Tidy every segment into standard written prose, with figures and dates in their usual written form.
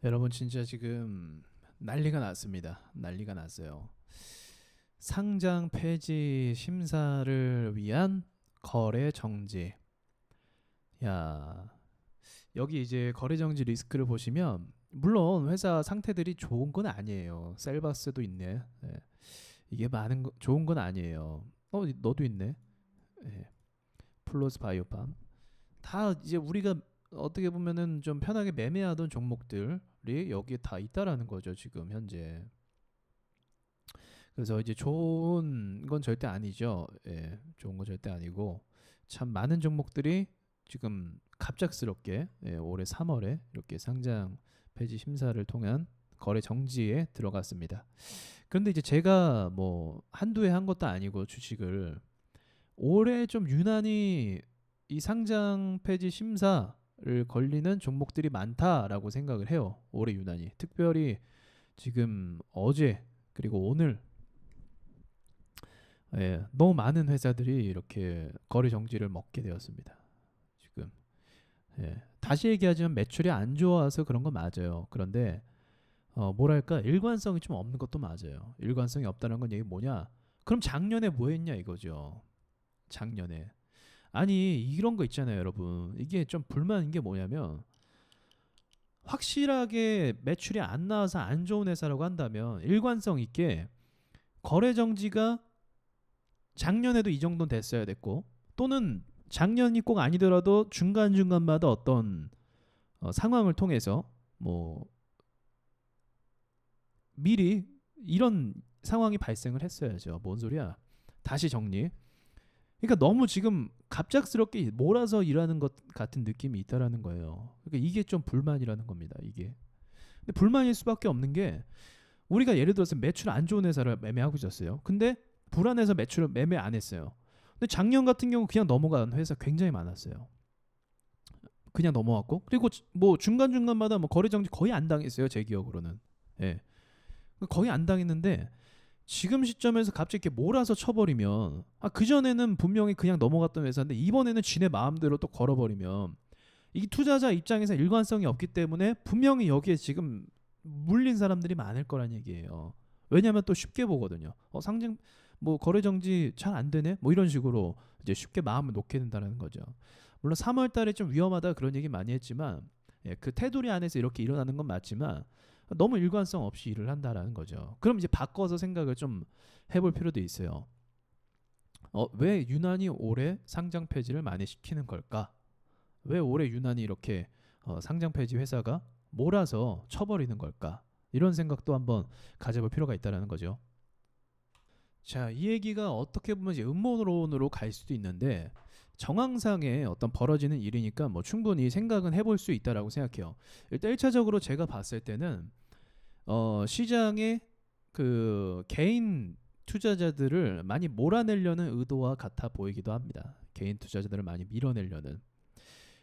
여러분 진짜 지금 난리가 났습니다. 난리가 났어요. 상장 폐지 심사를 위한 거래 정지. 야, 여기 이제 거래 정지 리스크를 보시면 물론 회사 상태들이 좋은 건 아니에요. 셀바스도 있네. 예. 이게 많은 좋은 건 아니에요. 너도 있네. 예. 플로스 바이오팜. 다 이제 우리가 어떻게 보면은 좀 편하게 매매하던 종목들이 여기에 다 있다라는 거죠, 지금 현재. 그래서 이제 좋은 건 절대 아니죠. 예, 좋은 건 절대 아니고 참 많은 종목들이 지금 갑작스럽게 올해 3월에 이렇게 상장 폐지 심사를 통한 거래 정지에 들어갔습니다. 그런데 이제 제가 뭐 한두 해 한 것도 아니고 주식을 올해 좀 유난히 이 상장 폐지 심사를 걸리는 종목들이 많다라고 생각을 해요. 올해 유난히. 특별히 지금 어제 그리고 오늘 너무 많은 회사들이 이렇게 거래 정지를 먹게 되었습니다. 지금 다시 얘기하자면 매출이 안 좋아서 그런 건 맞아요. 그런데 뭐랄까 일관성이 좀 없는 것도 맞아요. 일관성이 없다는 건 얘기 뭐냐? 그럼 작년에 뭐 했냐 이거죠. 작년에. 아니 이런 거 있잖아요 여러분. 이게 좀 불만인 게 뭐냐면 확실하게 매출이 안 나와서 안 좋은 회사라고 한다면 일관성 있게 거래 정지가 작년에도 이 정도는 됐어야 됐고 또는 작년이 꼭 아니더라도 중간중간마다 어떤 상황을 통해서 뭐 미리 이런 상황이 발생을 했어야죠. 뭔 소리야. 다시 정리. 그러니까 너무 지금 갑작스럽게 몰아서 일하는 것 같은 느낌이 있다라는 거예요. 그러니까 이게 좀 불만이라는 겁니다. 이게. 근데 불만일 수밖에 없는 게 우리가 예를 들어서 매출 안 좋은 회사를 매매하고 있었어요. 근데 불안해서 매출을 매매 안 했어요. 근데 작년 같은 경우 그냥 넘어간 회사 굉장히 많았어요. 그냥 넘어갔고 그리고 뭐 중간중간마다 뭐 거래 정지 거의 안 당했어요. 제 기억으로는. 예. 거의 안 당했는데 지금 시점에서 갑자기 이렇게 몰아서 쳐버리면 그전에는 분명히 그냥 넘어갔던 회사인데 이번에는 지네 마음대로 또 걸어버리면 이 투자자 입장에서 일관성이 없기 때문에 분명히 여기에 지금 물린 사람들이 많을 거란 얘기예요. 왜냐하면 또 쉽게 보거든요. 상장 뭐 거래 정지 잘 안 되네 뭐 이런 식으로 이제 쉽게 마음을 놓게 된다는 거죠. 물론 3월 달에 좀 위험하다 그런 얘기 많이 했지만 그 테두리 안에서 이렇게 일어나는 건 맞지만 너무 일관성 없이 일을 한다라는 거죠. 그럼 이제 바꿔서 생각을 좀 해볼 필요도 있어요. 왜 유난히 올해 상장 폐지를 많이 시키는 걸까? 왜 올해 유난히 이렇게 상장 폐지 회사가 몰아서 쳐버리는 걸까? 이런 생각도 한번 가져볼 필요가 있다는 거죠. 자, 이 얘기가 어떻게 보면 이제 음모론으로 갈 수도 있는데 정황상에 어떤 벌어지는 일이니까 뭐 충분히 생각은 해볼 수 있다라고 생각해요. 일단 1차적으로 제가 봤을 때는 시장에 그 개인 투자자들을 많이 몰아내려는 의도와 같아 보이기도 합니다. 개인 투자자들을 많이 밀어내려는.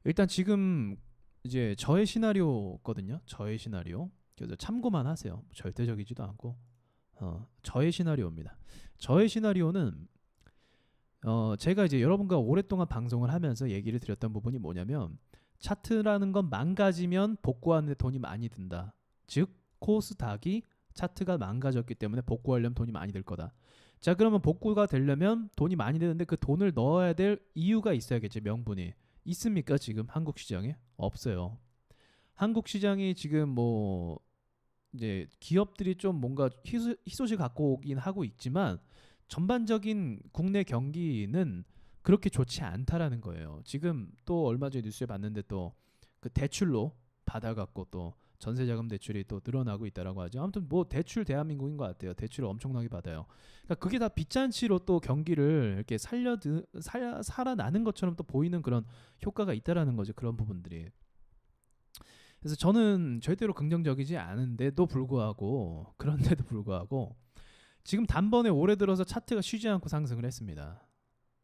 일단 지금 이제 저의 시나리오거든요. 저의 시나리오. 그래서 참고만 하세요. 절대적이지도 않고 저의 시나리오입니다. 저의 시나리오는 제가 이제 여러분과 오랫동안 방송을 하면서 얘기를 드렸던 부분이 뭐냐면 차트라는 건 망가지면 복구하는 데 돈이 많이 든다. 즉 코스닥이 차트가 망가졌기 때문에 복구하려면 돈이 많이 들 거다. 자, 그러면 복구가 되려면 돈이 많이 드는데 그 돈을 넣어야 될 이유가 있어야겠지. 명분이 있습니까? 지금 한국 시장에 없어요. 한국 시장이 지금 뭐 이제 기업들이 좀 뭔가 희소식 갖고 오긴 하고 있지만 전반적인 국내 경기는 그렇게 좋지 않다라는 거예요. 지금 또 얼마 전에 뉴스에 봤는데 또 그 대출로 받아갖고 또 전세자금 대출이 또 늘어나고 있다라고 하죠. 아무튼 뭐 대출 대한민국인 것 같아요. 대출을 엄청나게 받아요. 그러니까 그게 다 빚잔치로 또 경기를 이렇게 살아나는 것처럼 또 보이는 그런 효과가 있다라는 거죠. 그런 부분들이. 그래서 저는 절대로 긍정적이지 않은데도 불구하고 그런데도 불구하고 지금 단번에 올해 들어서 차트가 쉬지 않고 상승을 했습니다.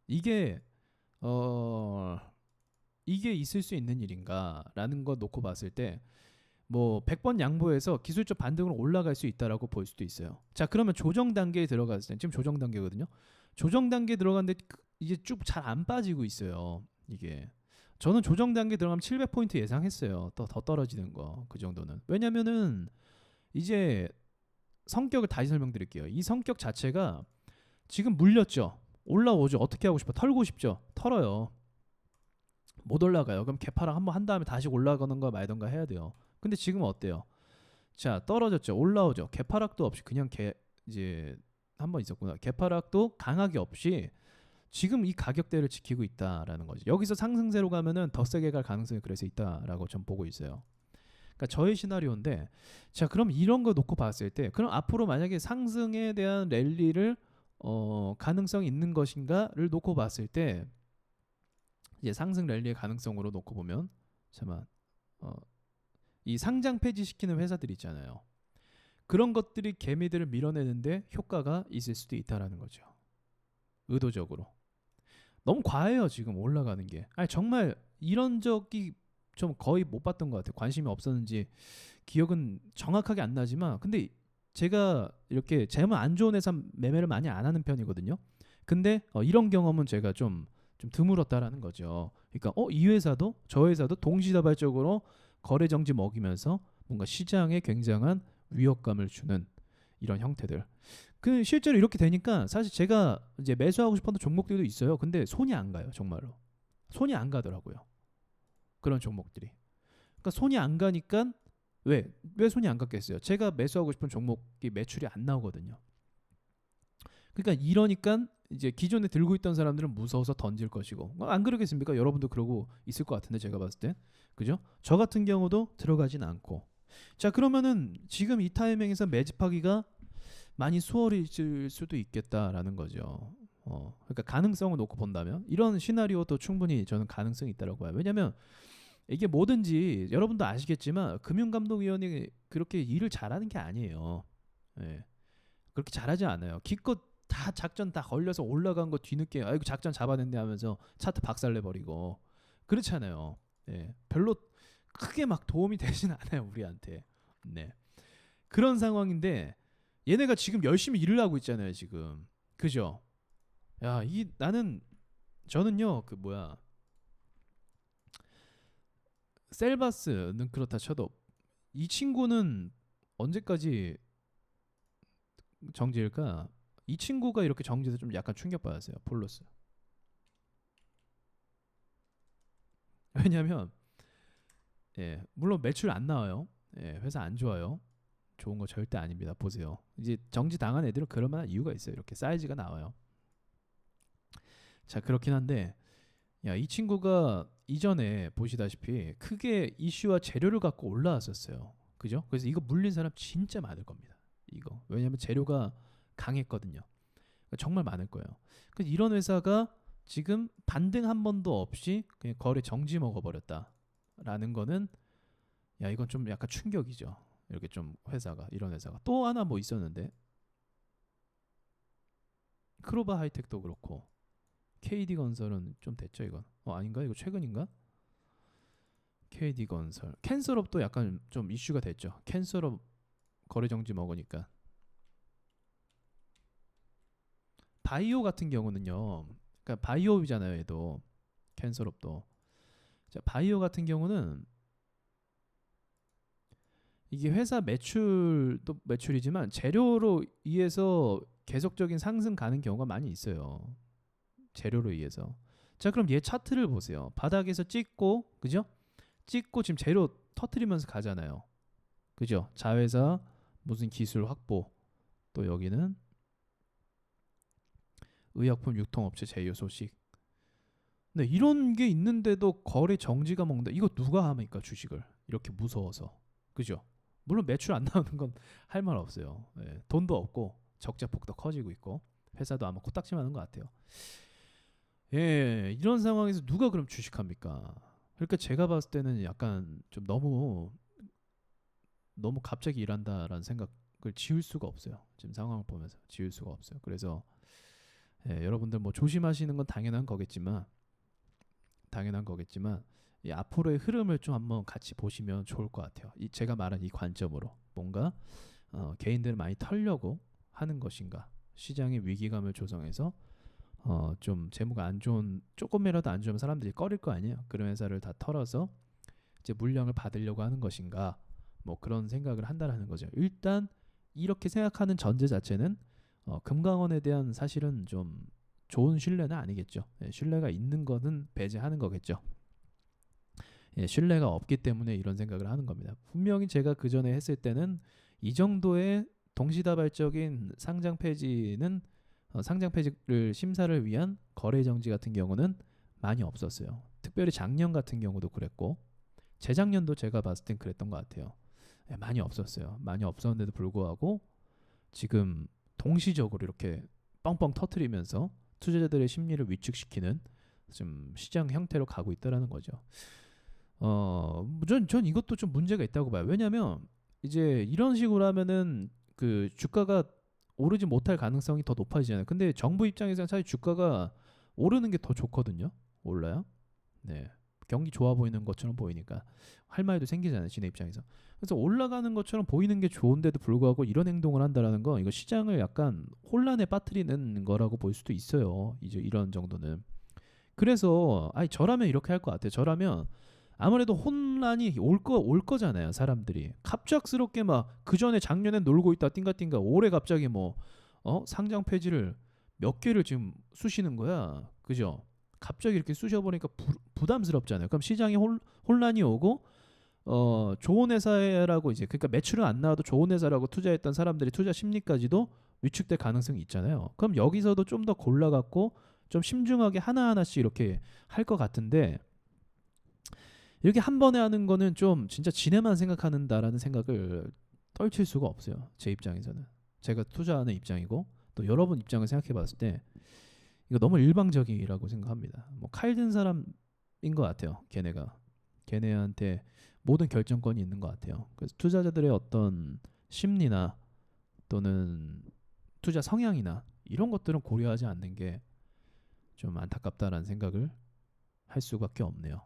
이게 이게 있을 수 있는 일인가라는 거 놓고 봤을 때 뭐 100번 양보해서 기술적 반등으로 올라갈 수 있다라고 볼 수도 있어요. 자, 그러면 조정 단계에 들어갔을 때 지금 조정 단계거든요. 조정 단계에 들어갔는데 이제 쭉 잘 안 빠지고 있어요. 이게 저는 조정 단계 들어가면 700포인트 예상했어요. 더 떨어지는 거 그 정도는. 왜냐면은 이제 성격을 다시 설명드릴게요. 이 성격 자체가 지금 물렸죠. 올라오죠. 어떻게 하고 싶어? 털고 싶죠. 털어요. 못 올라가요. 그럼 개파락 한번 한 다음에 다시 올라가는 거 말던가 해야 돼요. 근데 지금은 어때요? 자, 떨어졌죠. 올라오죠. 개파락도 없이 그냥 이제 한번 있었구나. 개파락도 강하게 없이 지금 이 가격대를 지키고 있다라는 거죠. 여기서 상승세로 가면은 더 세게 갈 가능성이 그래서 있다라고 전 보고 있어요. 그러니까 저의 시나리오인데, 자, 그럼 이런 거 놓고 봤을 때, 그럼 앞으로 만약에 상승에 대한 랠리를 가능성이 있는 것인가를 놓고 봤을 때, 이제 상승 랠리의 가능성으로 놓고 보면, 잠깐, 이 상장 폐지시키는 회사들 있잖아요. 그런 것들이 개미들을 밀어내는데 효과가 있을 수도 있다라는 거죠. 의도적으로. 너무 과해요 지금 올라가는 게. 아니 정말 이런 적이 좀 거의 못 봤던 것 같아요. 관심이 없었는지 기억은 정확하게 안 나지만, 근데 제가 이렇게 재무 안 좋은 회사 매매를 많이 안 하는 편이거든요. 근데 이런 경험은 제가 좀 드물었다라는 거죠. 그러니까 이 회사도 저 회사도 동시다발적으로 거래 정지 먹이면서 뭔가 시장에 굉장한 위협감을 주는 이런 형태들. 그 실제로 이렇게 되니까 사실 제가 이제 매수하고 싶었던 종목들도 있어요. 근데 손이 안 가요, 정말로. 손이 안 가더라고요. 그런 종목들이. 그러니까 손이 안 가니까 왜 손이 안 갔겠어요? 제가 매수하고 싶은 종목이 매출이 안 나오거든요. 그러니까 이러니까 이제 기존에 들고 있던 사람들은 무서워서 던질 것이고, 안 그러겠습니까? 여러분도 그러고 있을 것 같은데 제가 봤을 때, 그죠? 저 같은 경우도 들어가진 않고. 자, 그러면은 지금 이 타이밍에서 매집하기가 많이 수월해질 수도 있겠다라는 거죠. 그러니까 가능성을 놓고 본다면 이런 시나리오도 충분히 저는 가능성이 있다고 봐요. 왜냐하면 이게 뭐든지 여러분도 아시겠지만 금융감독위원회 그렇게 일을 잘하는 게 아니에요. 예. 그렇게 잘하지 않아요. 기껏 다 작전 다 걸려서 올라간 거 뒤늦게 아이고 작전 잡아냈네 하면서 차트 박살내버리고 그렇잖아요. 예. 별로 크게 막 도움이 되진 않아요 우리한테. 네. 그런 상황인데 얘네가 지금 열심히 일을 하고 있잖아요 지금. 그죠? 야, 저는요 그 뭐야 셀바스는 그렇다 쳐도 이 친구는 언제까지 정지일까? 이 친구가 이렇게 정지해서 좀 약간 충격받았어요. 폴로스. 왜냐면 물론 매출 안 나와요. 회사 안 좋아요. 좋은 거 절대 아닙니다. 보세요. 이제 정지 당한 애들은 그럴 만한 이유가 있어요. 이렇게 사이즈가 나와요. 자, 그렇긴 한데 이 친구가 이전에 보시다시피 크게 이슈와 재료를 갖고 올라왔었어요. 그죠? 그래서 이거 물린 사람 진짜 많을 겁니다. 이거. 왜냐면 재료가 강했거든요. 그러니까 정말 많을 거예요. 그래서 이런 회사가 지금 반등 한 번도 없이 그냥 거래 정지 먹어버렸다라는 거는 이건 좀 약간 충격이죠. 이렇게 좀 이런 회사가 또 하나 뭐 있었는데 크로바 하이텍도 그렇고 KD 건설은 좀 됐죠 이건. 아닌가? 이거 최근인가? KD 건설, 캔슬업도 약간 좀 이슈가 됐죠. 캔슬업 거래 정지 먹으니까. 바이오 같은 경우는요. 그러니까 바이오잖아요, 얘도. 캔슬업도. 자, 바이오 같은 경우는 이게 회사 매출도 매출이지만 재료로 의해서 계속적인 상승 가는 경우가 많이 있어요. 재료로 의해서. 자, 그럼 얘 차트를 보세요. 바닥에서 찍고, 그죠? 찍고 지금 재료 터트리면서 가잖아요. 그죠? 자회사 무슨 기술 확보. 또 여기는 의약품 유통업체 제휴 소식. 근데 이런 게 있는데도 거래 정지가 먹는다. 이거 누가 합니까 주식을? 이렇게 무서워서. 그죠? 물론 매출 안 나오는 건 할 말 없어요. 돈도 없고 적자폭도 커지고 있고 회사도 아마 코딱지 많은 것 같아요. 이런 상황에서 누가 그럼 주식합니까? 그러니까 제가 봤을 때는 약간 좀 너무 갑자기 일한다라는 생각을 지울 수가 없어요. 지금 상황을 보면서 지울 수가 없어요. 그래서 여러분들 뭐 조심하시는 건 당연한 거겠지만 이 앞으로의 흐름을 좀 한번 같이 보시면 좋을 것 같아요. 제가 말한 이 관점으로 뭔가 개인들을 많이 털려고 하는 것인가, 시장의 위기감을 조성해서 좀 재무가 안 좋은 조금이라도 안 좋으면 사람들이 꺼릴 거 아니에요. 그런 회사를 다 털어서 이제 물량을 받으려고 하는 것인가 뭐 그런 생각을 한다라는 거죠. 일단 이렇게 생각하는 전제 자체는 금강원에 대한 사실은 좀 좋은 신뢰는 아니겠죠. 예, 신뢰가 있는 거는 배제하는 거겠죠. 예, 신뢰가 없기 때문에 이런 생각을 하는 겁니다. 분명히 제가 그 전에 했을 때는 이 정도의 동시다발적인 상장 폐지는 상장 폐지를 심사를 위한 거래 정지 같은 경우는 많이 없었어요. 특별히 작년 같은 경우도 그랬고 재작년도 제가 봤을 땐 그랬던 것 같아요. 예, 많이 없었어요. 많이 없었는데도 불구하고 지금 동시적으로 이렇게 뻥뻥 터트리면서 투자자들의 심리를 위축시키는 좀 시장 형태로 가고 있다라는 거죠. 전 이것도 좀 문제가 있다고 봐요. 왜냐하면 이제 이런 식으로 하면은 그 주가가 오르지 못할 가능성이 더 높아지잖아요. 근데 정부 입장에서는 사실 주가가 오르는 게 더 좋거든요. 올라요. 네. 경기 좋아 보이는 것처럼 보이니까 할 말도 생기잖아요. 지네 입장에서. 그래서 올라가는 것처럼 보이는 게 좋은데도 불구하고 이런 행동을 한다라는 거 이거 시장을 약간 혼란에 빠뜨리는 거라고 볼 수도 있어요. 이제 이런 정도는. 그래서 아니 저라면 이렇게 할 것 같아요. 저라면 아무래도 혼란이 올 거잖아요. 사람들이 갑작스럽게 막 그 전에 작년에 놀고 있다 띵가띵가 올해 갑자기 뭐 상장 폐지를 몇 개를 지금 쑤시는 거야. 그죠? 갑자기 이렇게 쑤셔버리니까 부담스럽잖아요. 그럼 시장에 혼란이 오고 좋은 회사라고 이제 그러니까 매출은 안 나와도 좋은 회사라고 투자했던 사람들이 투자 심리까지도 위축될 가능성이 있잖아요. 그럼 여기서도 좀 더 골라갖고 좀 심중하게 하나하나씩 이렇게 할 것 같은데 이렇게 한 번에 하는 거는 좀 진짜 지네만 생각하는다라는 생각을 떨칠 수가 없어요. 제 입장에서는. 제가 투자하는 입장이고 또 여러분 입장을 생각해 봤을 때 이거 너무 일방적이라고 생각합니다. 뭐 칼 든 사람인 것 같아요. 걔네한테 모든 결정권이 있는 것 같아요. 그래서 투자자들의 어떤 심리나 또는 투자 성향이나 이런 것들은 고려하지 않는 게 좀 안타깝다라는 생각을 할 수밖에 없네요.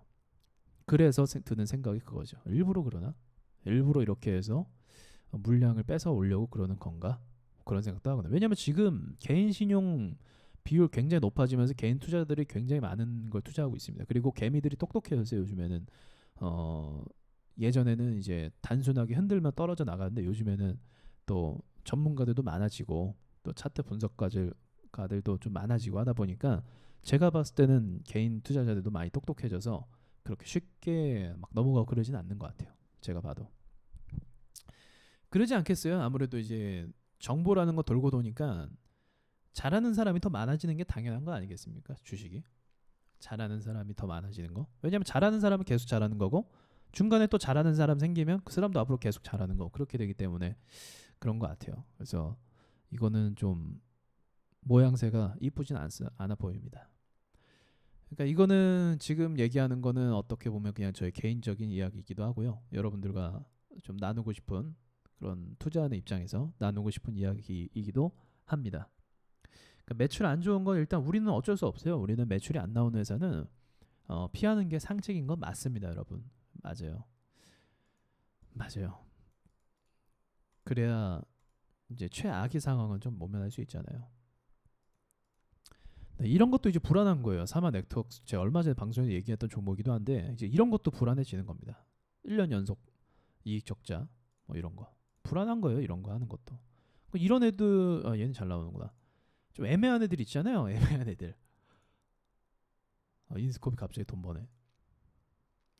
그래서 드는 생각이 그거죠. 일부러 그러나? 일부러 이렇게 해서 물량을 뺏어 오려고 그러는 건가? 그런 생각도 하거든요. 왜냐하면 지금 개인 신용 비율 굉장히 높아지면서 개인 투자들이 굉장히 많은 걸 투자하고 있습니다. 그리고 개미들이 똑똑해져서 요즘에는 예전에는 이제 단순하게 흔들면 떨어져 나가는데 요즘에는 또 전문가들도 많아지고 또 차트 분석가들도 좀 많아지고 하다 보니까 제가 봤을 때는 개인 투자자들도 많이 똑똑해져서 그렇게 쉽게 막 넘어가고 그러진 않는 것 같아요. 제가 봐도. 그러지 않겠어요? 아무래도 이제 정보라는 거 돌고 도니까 잘하는 사람이 더 많아지는 게 당연한 거 아니겠습니까? 주식이. 잘하는 사람이 더 많아지는 거. 왜냐면 잘하는 사람은 계속 잘하는 거고 중간에 또 잘하는 사람 생기면 그 사람도 앞으로 계속 잘하는 거. 그렇게 되기 때문에 그런 것 같아요. 그래서 이거는 좀 모양새가 이쁘진 않아 보입니다. 그러니까 이거는 지금 얘기하는 거는 어떻게 보면 그냥 저의 개인적인 이야기이기도 하고요. 여러분들과 좀 나누고 싶은 그런 투자하는 입장에서 나누고 싶은 이야기이기도 합니다. 그러니까 매출 안 좋은 건 일단 우리는 어쩔 수 없어요. 우리는 매출이 안 나오는 회사는 피하는 게 상책인 건 맞습니다, 여러분. 맞아요. 맞아요. 그래야 이제 최악의 상황은 좀 모면할 수 있잖아요. 네, 이런 것도 이제 불안한 거예요. 사마 네트워크 제가 얼마 전에 방송에서 얘기했던 종목이기도 한데 이제 이런 것도 불안해지는 겁니다. 1년 연속 이익 적자 뭐 이런 거 불안한 거예요. 이런 거 하는 것도. 이런 애들 얘는 잘 나오는구나. 좀 애매한 애들 있잖아요. 애매한 애들. 인스코피 갑자기 돈 버네.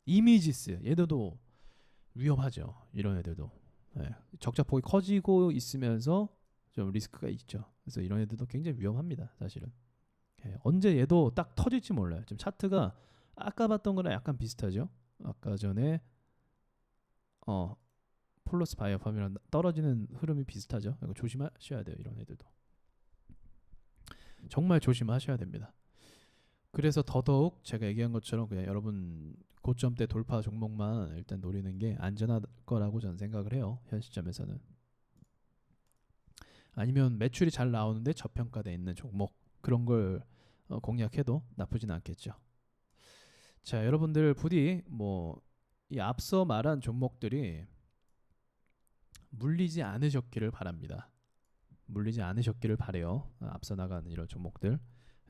이미지스 얘들도 위험하죠. 이런 애들도. 네. 적자폭이 커지고 있으면서 좀 리스크가 있죠. 그래서 이런 애들도 굉장히 위험합니다. 사실은. 예, 언제 얘도 딱 터질지 몰라요. 지금 차트가 아까 봤던 거랑 약간 비슷하죠. 아까 전에 폴로스 바이오팜이랑 떨어지는 흐름이 비슷하죠. 이거 조심하셔야 돼요. 이런 애들도. 정말 조심하셔야 됩니다. 그래서 더더욱 제가 얘기한 것처럼 그냥 여러분 고점대 돌파 종목만 일단 노리는 게 안전할 거라고 저는 생각을 해요. 현 시점에서는. 아니면 매출이 잘 나오는데 저평가돼 있는 종목 그런 걸 공략해도 나쁘진 않겠죠. 자, 여러분들 부디 뭐 이 앞서 말한 종목들이 물리지 않으셨기를 바랍니다. 물리지 않으셨기를 바래요. 앞서 나가는 이런 종목들.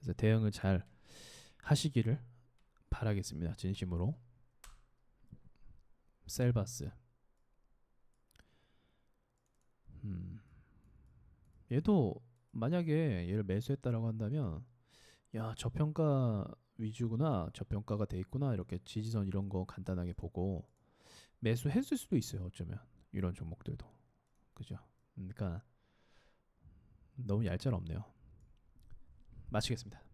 그래서 대응을 잘 하시기를 바라겠습니다. 진심으로. 셀바스. 얘도 만약에 얘를 매수했다라고 한다면 야 저평가 위주구나, 저평가가 돼 있구나, 이렇게 지지선 이런 거 간단하게 보고 매수했을 수도 있어요. 어쩌면 이런 종목들도. 그죠? 그러니까 너무 얄짤없네요. 마치겠습니다.